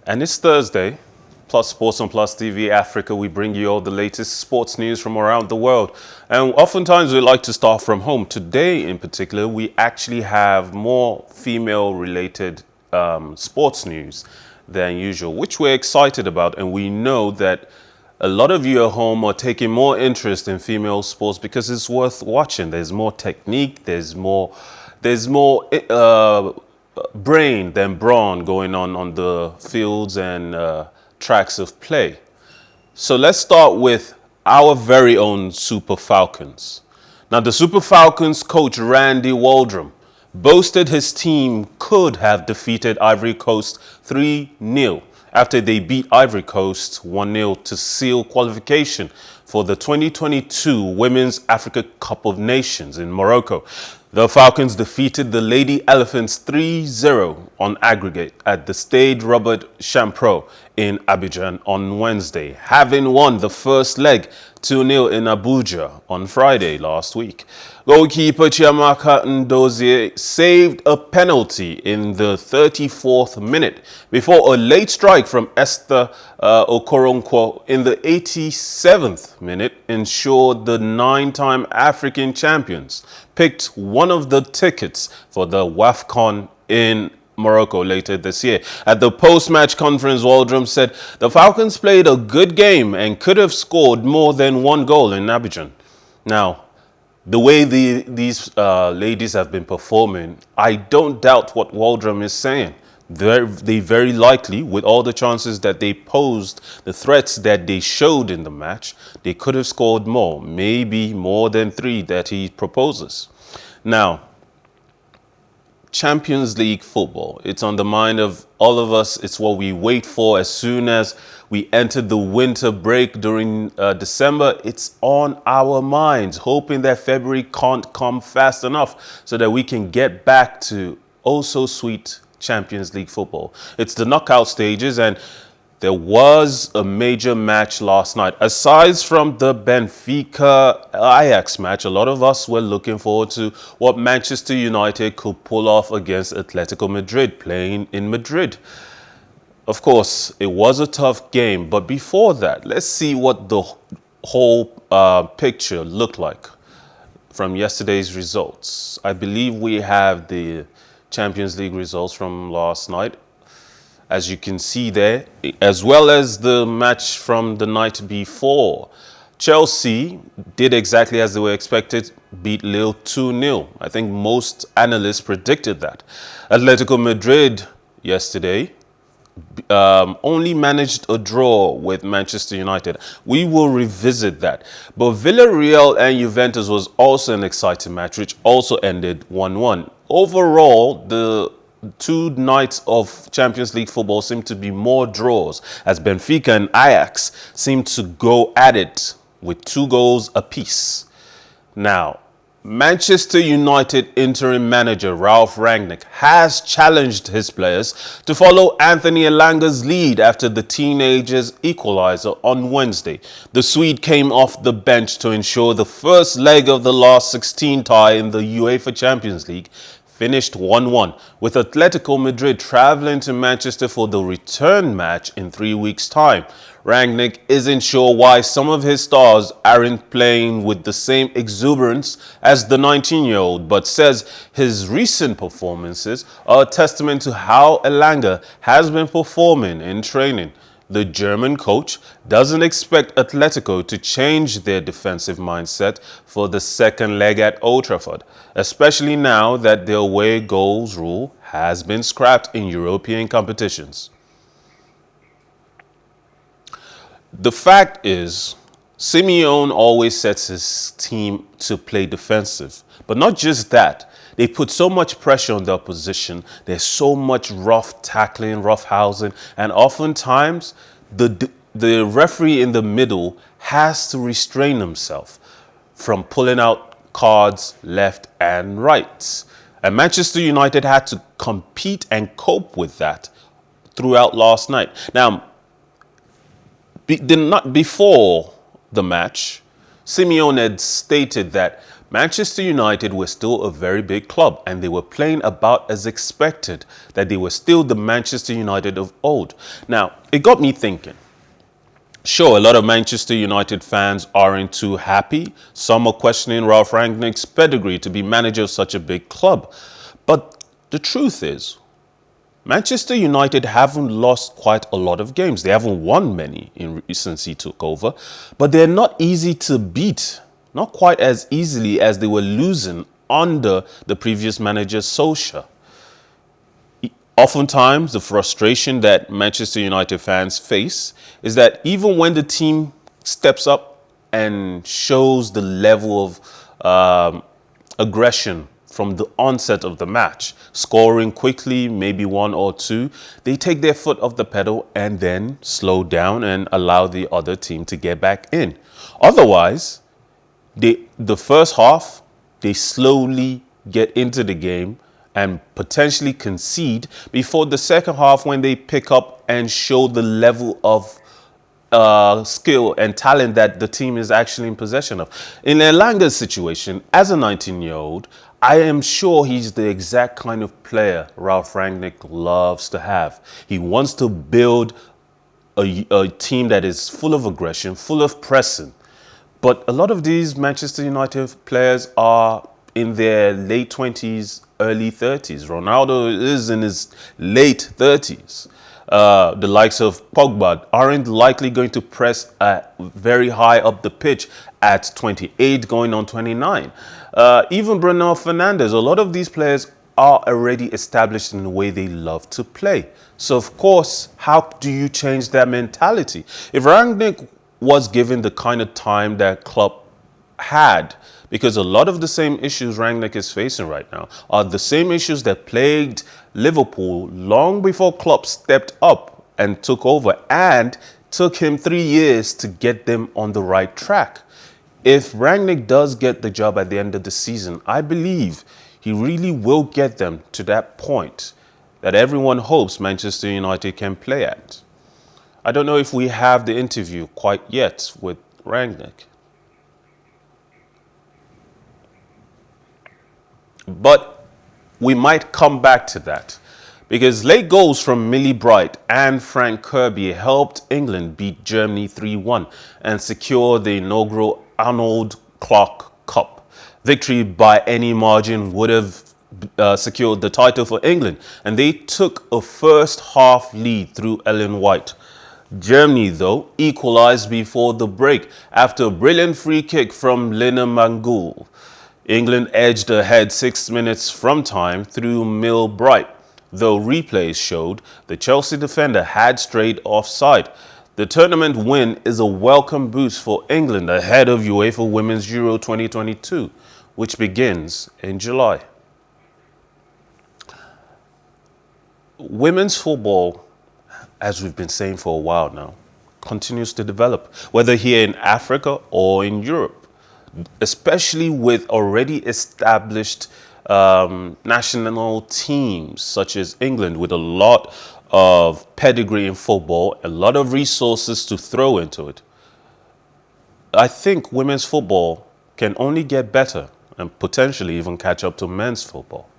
And it's Thursday, Plus Sports on Plus TV Africa. We bring you all the latest sports news from around the world. And oftentimes we like to start from home. Today in particular, we actually have more female-related sports news than usual, which we're excited about. And we know that a lot of you at home are taking more interest in female sports because it's worth watching. There's more technique, there's more brain than brawn going on the fields and tracks of play. So let's start with our very own Super Falcons. Now, the Super Falcons coach Randy Waldrum boasted his team could have defeated Ivory Coast 3-0 after they beat Ivory Coast 1-0 to seal qualification for the 2022 Women's Africa Cup of Nations in Morocco. The Falcons defeated the Lady Elephants 3-0 on aggregate at the Stade Robert Champrot in Abidjan on Wednesday, having won the first leg 2-0 in Abuja on Friday last week. Goalkeeper Chiamaka Ndozie saved a penalty in the 34th minute before a late strike from Esther Okoronkwo in the 87th minute ensured the 9-time African champions picked one of the tickets for the WAFCON in Morocco later this year. At the post-match conference, Waldrum said the Falcons played a good game and could have scored more than one goal in Abidjan. Now, the way these ladies have been performing, I don't doubt what Waldrum is saying. They very likely, with all the chances that they posed, the threats that they showed in the match, they could have scored more, maybe more than 3 that he proposes. Now, Champions League football, it's on the mind of all of us. It's what we wait for as soon as we enter the winter break during December. It's on our minds, hoping that February can't come fast enough so that we can get back to oh so sweet Champions League football. It's the knockout stages, and there was a major match last night. Aside from the Benfica-Ajax match, a lot of us were looking forward to what Manchester United could pull off against Atletico Madrid, playing in Madrid. Of course, it was a tough game, but before that, let's see what the whole picture looked like from yesterday's results. I believe we have the Champions League results from last night, as you can see there, as well as the match from the night before. Chelsea did exactly as they were expected, beat Lille 2-0. I think most analysts predicted that. Atletico Madrid yesterday only managed a draw with Manchester United. We will revisit that. But Villarreal and Juventus was also an exciting match, which also ended 1-1. Overall, the 2 nights of Champions League football seem to be more draws, as Benfica and Ajax seem to go at it with 2 goals apiece. Now, Manchester United interim manager Ralf Rangnick has challenged his players to follow Anthony Elanga's lead after the teenagers' equalizer on Wednesday. The Swede came off the bench to ensure the first leg of the last 16 tie in the UEFA Champions League finished 1-1, with Atletico Madrid traveling to Manchester for the return match in 3 weeks' time. Rangnick isn't sure why some of his stars aren't playing with the same exuberance as the 19-year-old, but says his recent performances are a testament to how Elanga has been performing in training. The German coach doesn't expect Atletico to change their defensive mindset for the second leg at Old Trafford, especially now that the away goals rule has been scrapped in European competitions. The fact is, Simeone always sets his team to play defensive, but not just that. They put so much pressure on the opposition. There's so much rough tackling, rough housing, and oftentimes the referee in the middle has to restrain himself from pulling out cards left and right. And Manchester United had to compete and cope with that throughout last night. Now, before the match, Simeone had stated that Manchester United were still a very big club and they were playing about as expected, that they were still the Manchester United of old. Now, it got me thinking. Sure, a lot of Manchester United fans aren't too happy. Some are questioning Ralph Rangnick's pedigree to be manager of such a big club. But the truth is, Manchester United haven't lost quite a lot of games. They haven't won many since he took over, but they're not easy to beat. Not quite as easily as they were losing under the previous manager, Solskjaer. Oftentimes, the frustration that Manchester United fans face is that even when the team steps up and shows the level of aggression from the onset of the match, scoring quickly, maybe one or two, they take their foot off the pedal and then slow down and allow the other team to get back in. Otherwise, the first half, they slowly get into the game and potentially concede before the second half when they pick up and show the level of skill and talent that the team is actually in possession of. In Elanga's situation, as a 19-year-old, I am sure he's the exact kind of player Ralph Rangnick loves to have. He wants to build a team that is full of aggression, full of pressing. But a lot of these Manchester United players are in their late 20s, early 30s. Ronaldo is in his late 30s. The likes of Pogba aren't likely going to press very high up the pitch at 28, going on 29. Even Bruno Fernandes, a lot of these players are already established in the way they love to play. So, of course, how do you change that mentality? If Rangnick was given the kind of time that Klopp had, because a lot of the same issues Rangnick is facing right now are the same issues that plagued Liverpool long before Klopp stepped up and took over, and took him 3 years to get them on the right track. If Rangnick does get the job at the end of the season, I believe he really will get them to that point that everyone hopes Manchester United can play at. I don't know if we have the interview quite yet with Rangnick. But we might come back to that, because late goals from Millie Bright and Frank Kirby helped England beat Germany 3-1 and secure the inaugural Arnold Clark Cup. Victory by any margin would have secured the title for England, and they took a first half lead through Ellen White. Germany, though, equalized before the break after a brilliant free kick from Lina Mangul. England edged ahead 6 minutes from time through Mill Bright, though replays showed the Chelsea defender had strayed offside. The tournament win is a welcome boost for England ahead of UEFA Women's Euro 2022, which begins in July. Women's football, as we've been saying for a while now, continues to develop, whether here in Africa or in Europe, especially with already established national teams such as England, with a lot of pedigree in football, a lot of resources to throw into it. I think women's football can only get better and potentially even catch up to men's football.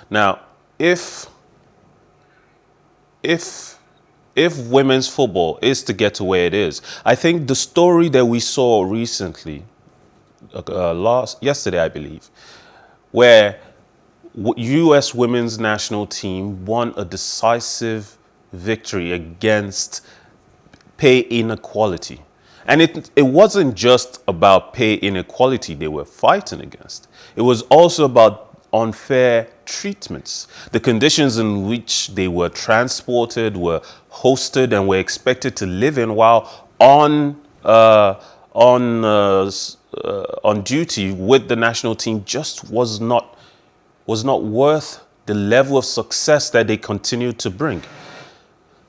Now, if women's football is to get to where it is, I think the story that we saw recently, yesterday I believe, where U.S. women's national team won a decisive victory against pay inequality. And it wasn't just about pay inequality they were fighting against. It was also about unfair treatments. The conditions in which they were transported, were hosted, and were expected to live in while on duty with the national team just was not worth the level of success that they continued to bring.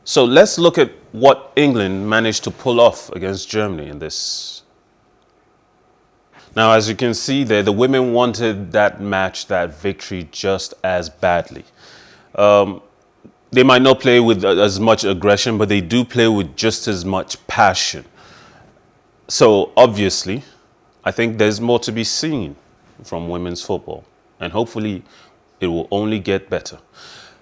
So let's look at what England managed to pull off against Germany in this. Now, as you can see there, the women wanted that match, that victory, just as badly. They might not play with as much aggression, but they do play with just as much passion. So obviously, I think there's more to be seen from women's football, and hopefully it will only get better.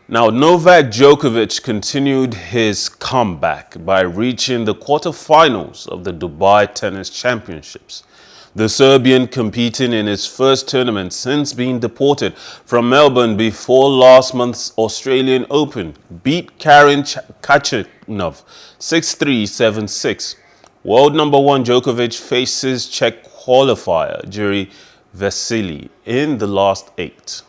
Now, Novak Djokovic continued his comeback by reaching the quarterfinals of the Dubai Tennis Championships. The Serbian, competing in his first tournament since being deported from Melbourne before last month's Australian Open, beat Karen Khachanov 6-3, 7-6. World number one Djokovic faces Czech qualifier Jiri Vesely in the last 8.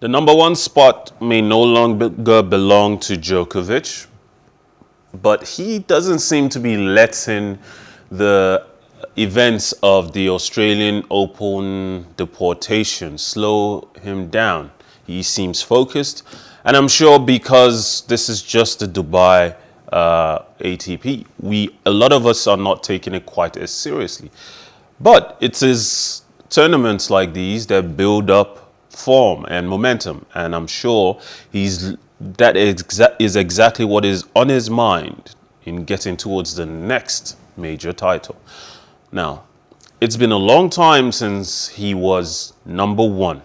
The number one spot may no longer belong to Djokovic, but he doesn't seem to be letting the events of the Australian Open deportation slow him down. He seems focused, and I'm sure because this is just the Dubai ATP, a lot of us are not taking it quite as seriously. But it is tournaments like these that build up form and momentum, and I'm sure that is exactly what is on his mind in getting towards the next major title. Now, it's been a long time since he was number one,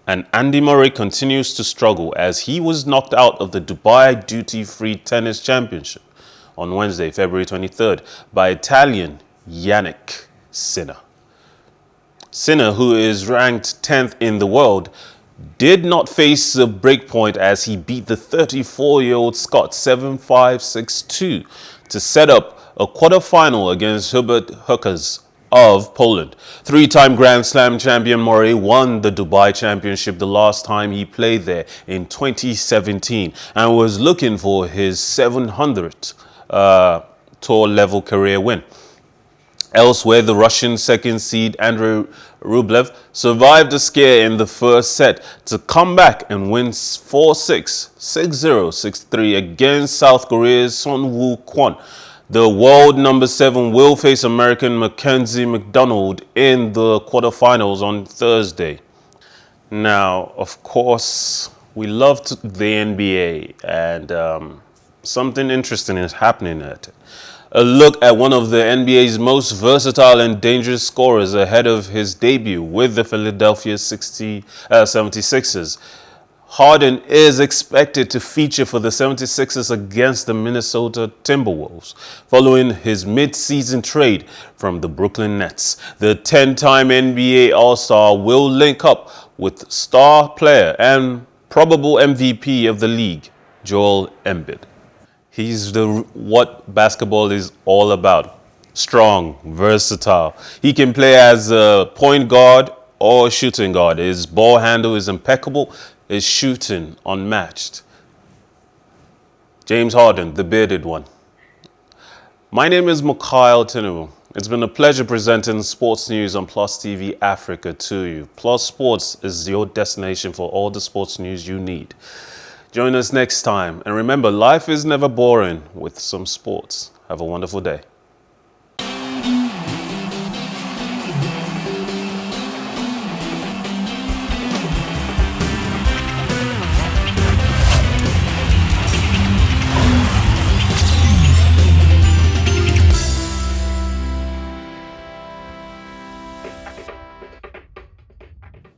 and Andy Murray continues to struggle as he was knocked out of the Dubai Duty-Free Tennis Championship on Wednesday, February 23rd, by Italian Yannick Sinner. Sinner, who is ranked 10th in the world, did not face a breakpoint as he beat the 34-year-old Scot 7-5, 6-2 to set up a quarterfinal against Hubert Hurkacz of Poland. Three-time Grand Slam champion Murray won the Dubai Championship the last time he played there in 2017 and was looking for his 700th tour-level career win. Elsewhere, the Russian second seed Andrei Rublev survived a scare in the first set to come back and win 4-6, 6-0, 6-3 against South Korea's Son Woo Kwon. The world number 7 will face American Mackenzie McDonald in the quarterfinals on Thursday. Now, of course, we loved the NBA, and something interesting is happening at it. A look at one of the NBA's most versatile and dangerous scorers ahead of his debut with the Philadelphia 76ers. Harden is expected to feature for the 76ers against the Minnesota Timberwolves following his mid-season trade from the Brooklyn Nets. The 10-time NBA All-Star will link up with star player and probable MVP of the league, Joel Embiid. He's what basketball is all about. Strong, versatile. He can play as a point guard or shooting guard. His ball handle is impeccable. His shooting unmatched. James Harden, the bearded one. My name is Mikhail Tinubu. It's been a pleasure presenting sports news on PlusTvAfrica to you. Plus Sports is your destination for all the sports news you need. Join us next time. And remember, life is never boring with some sports. Have a wonderful day.